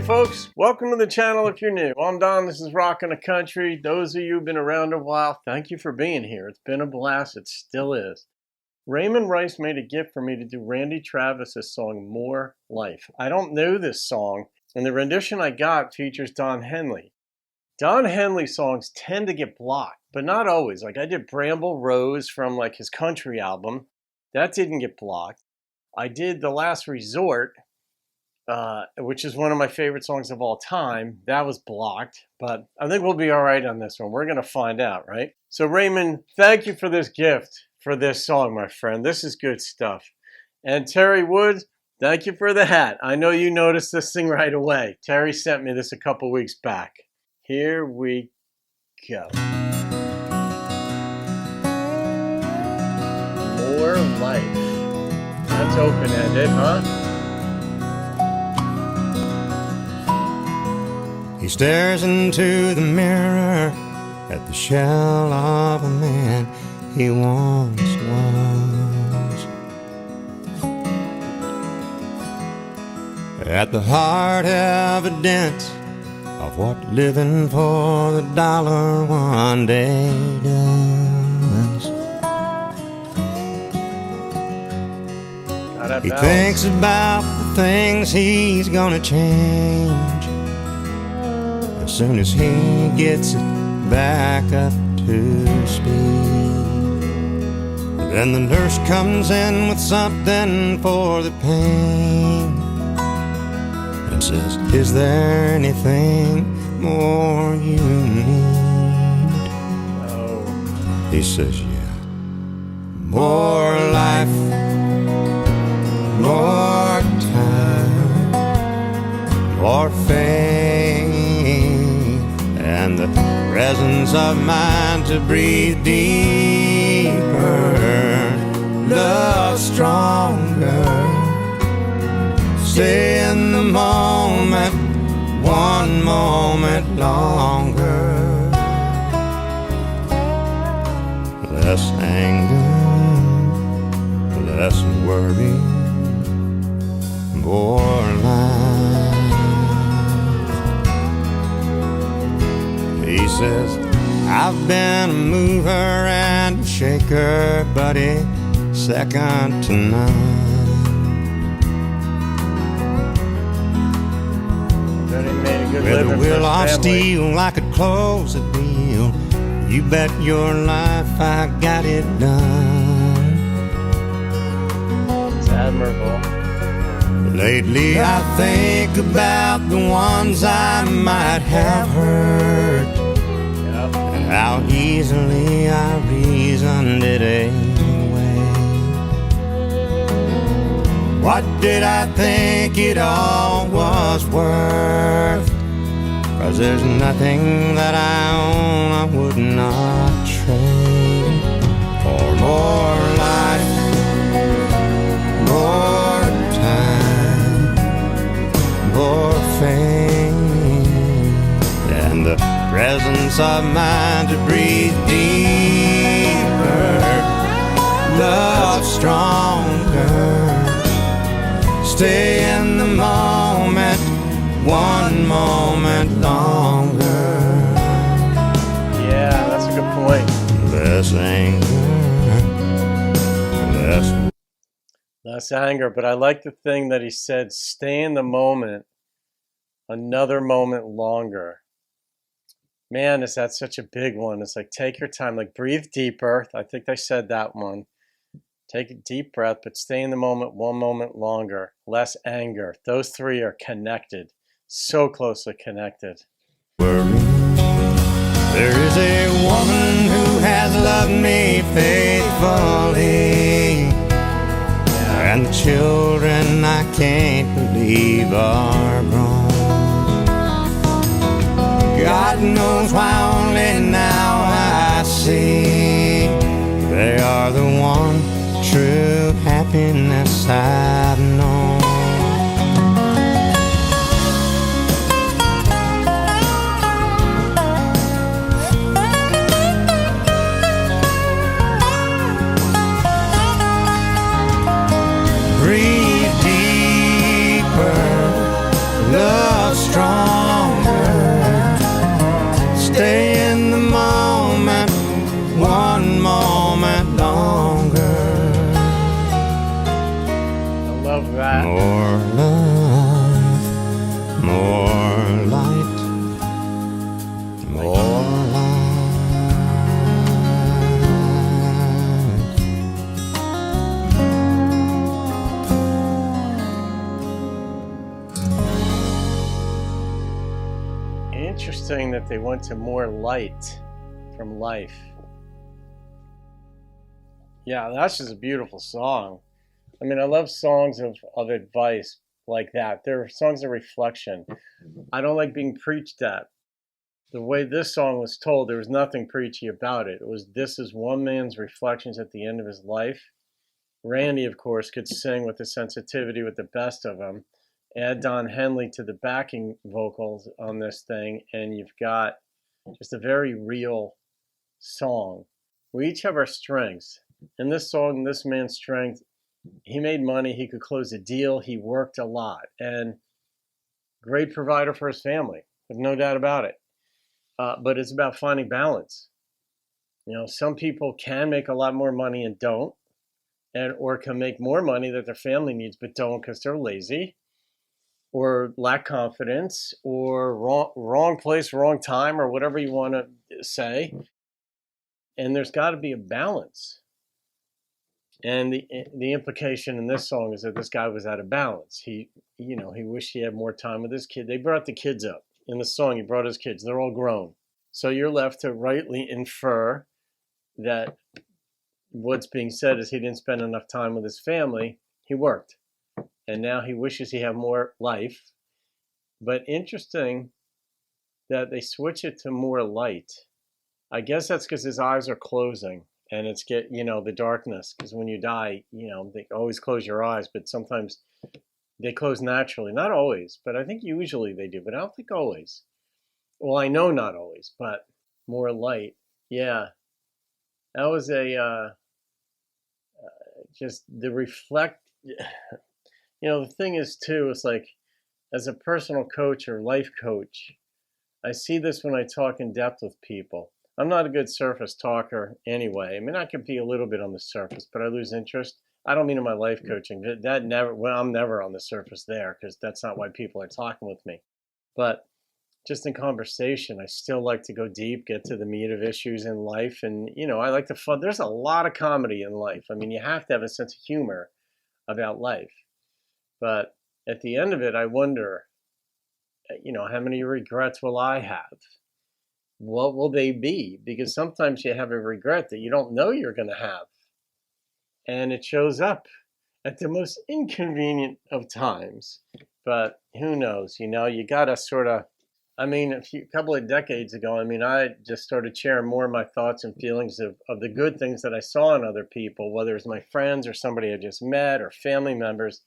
folks, welcome to the channel if you're new. I'm Don, this is Rockin' the Country. Those of you who've been around a while, thank you for being here. It's been a blast, it still is. Raymond Rice made a gift for me to do Randy Travis's song, More Life. I don't know this song, and the rendition I got features Don Henley. Don Henley songs tend to get blocked, but not always. Like I did Bramble Rose from like his country album. That didn't get blocked. I did The Last Resort, which is one of my favorite songs of all time. That was blocked, but I think we'll be all right on this one. We're going to find out, right? So Raymond, thank you for this gift, for this song, my friend. This is good stuff. And Terry Woods, thank you for the hat. I know you noticed this thing right away. Terry sent me this a couple weeks back. Here we go. More life. That's open-ended, huh? He stares into the mirror at the shell of a man he once was. At the hard evidence of what living for the dollar one day does. He thinks about the things he's gonna change as soon as he gets it back up to speed. Then the nurse comes in with something for the pain and says, is there anything more you need? Oh. He says, yeah. More life, more time, more faith, and the presence of mind to breathe deeper, love stronger, stay in the moment, one moment longer, less anger, less worry, more life. He says, I've been a mover and a shaker, buddy, second to none. With a will of steel, I could close a deal. You bet your life I got it done. It's admirable. Lately I think about the ones I might have hurt, yep, and how easily I reasoned it away. What did I think it all was worth? 'Cause there's nothing that I own I would not trade for more life, more time, more faith, and the presence of mind to breathe deeper, love stronger, stay in the moment, one moment longer. Yeah, that's a good point. Less anger, Less anger, but I like the thing that he said, stay in the moment, another moment longer. Man, is that such a big one. It's like, take your time, like breathe deeper. I think they said that one. Take a deep breath, but stay in the moment, one moment longer. Less anger. Those three are connected. So closely connected. worry. There is a woman who has loved me faithfully, and the children I can't believe are grown. God knows why only now I see they are the one true happiness I've known. Breathe deeper, love stronger, Love that. More love, more light, more Interesting that they went to more light from life. Yeah, that's just a beautiful song. I mean, I love songs of advice like that. They're songs of reflection. I don't like being preached at. The way this song was told, there was nothing preachy about it. This is one man's reflections at the end of his life. Randy, of course, could sing with the sensitivity with the best of them. Add Don Henley to the backing vocals on this thing, and you've got just a very real song. We each have our strengths. In this song, this man's strength, he made money, he could close a deal, he worked a lot, and great provider for his family. There's no doubt about it. But it's about finding balance. You know, some people can make a lot more money and don't, or can make more money that their family needs but don't because they're lazy or lack confidence or wrong place, wrong time, or whatever you want to say. And there's got to be a balance. And the implication in this song is that this guy was out of balance. He wished he had more time with his kid. They brought the kids up. In the song, he brought his kids. They're all grown. So you're left to rightly infer that what's being said is he didn't spend enough time with his family. He worked. And now he wishes he had more life. But interesting that they switch it to more light. I guess that's because his eyes are closing. And it's the darkness, because when you die, they always close your eyes, but sometimes they close naturally. Not always, but I think usually they do, but I don't think always. Well, I know not always, but more light. Yeah, that was just the reflect. The thing is too, it's like as a personal coach or life coach, I see this when I talk in depth with people. I'm not a good surface talker anyway. I mean, I can be a little bit on the surface, but I lose interest. I don't mean in my life coaching. I'm never on the surface there because that's not why people are talking with me. But just in conversation, I still like to go deep, get to the meat of issues in life. And, I like to fun. There's a lot of comedy in life. I mean, you have to have a sense of humor about life. But at the end of it, I wonder, how many regrets will I have? What will they be? Because sometimes you have a regret that you don't know you're going to have. And it shows up at the most inconvenient of times. But who knows? You got to sort of, a couple of decades ago, I just started sharing more of my thoughts and feelings of the good things that I saw in other people, whether it's my friends or somebody I just met or family members,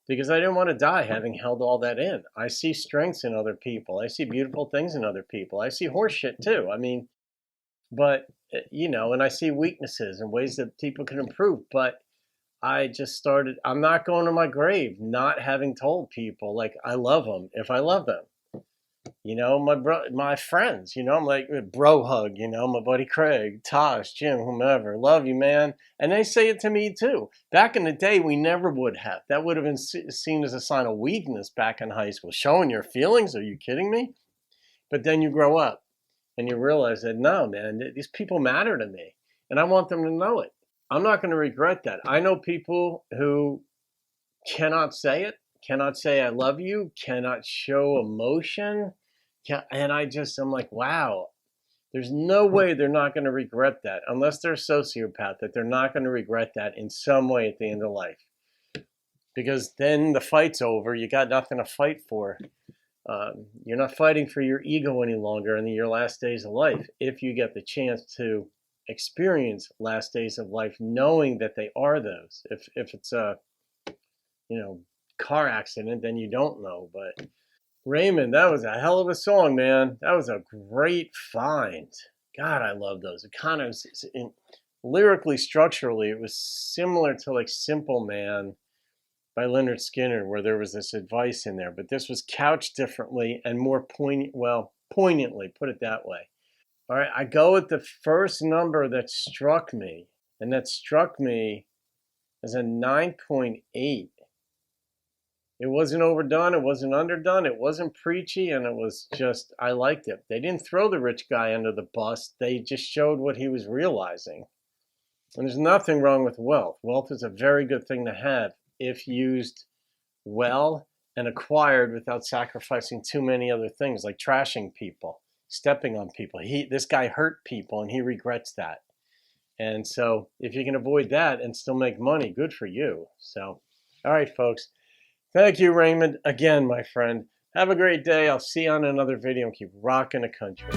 because I didn't want to die having held all that in. I see strengths in other people. I see beautiful things in other people. I see horse shit too. But, and I see weaknesses and ways that people can improve. But I just started, I'm not going to my grave not having told people, like, I love them if I love them. My friends, I'm like bro hug, my buddy Craig, Tosh, Jim, whomever, love you, man. And they say it to me too. Back in the day, we never would have. That would have been seen as a sign of weakness back in high school. Showing your feelings? Are you kidding me? But then you grow up and you realize that, no, man, these people matter to me and I want them to know it. I'm not going to regret that. I know people who cannot say it, cannot say I love you, cannot show emotion. And I'm like, wow, there's no way they're not going to regret that unless they're a sociopath, that they're not going to regret that in some way at the end of life. Because then the fight's over. You got nothing to fight for. You're not fighting for your ego any longer in your last days of life. If you get the chance to experience last days of life, knowing that they are those. If it's a, car accident, then you don't know. But Raymond, that was a hell of a song, man. That was a great find. God, I love those. It kind of, lyrically, structurally, it was similar to like Simple Man by Leonard Skinner, where there was this advice in there. But this was couched differently and more poignantly, put it that way. All right, I go with the first number that struck me, and that struck me as a 9.8. It wasn't overdone. It wasn't underdone. It wasn't preachy. And it was just, I liked it. They didn't throw the rich guy under the bus. They just showed what he was realizing. And there's nothing wrong with wealth. Wealth is a very good thing to have if used well and acquired without sacrificing too many other things, like trashing people, stepping on people. This guy hurt people and he regrets that. And so if you can avoid that and still make money, good for you. So, all right, folks. Thank you, Raymond, again, my friend. Have a great day. I'll see you on another video and keep rocking the country.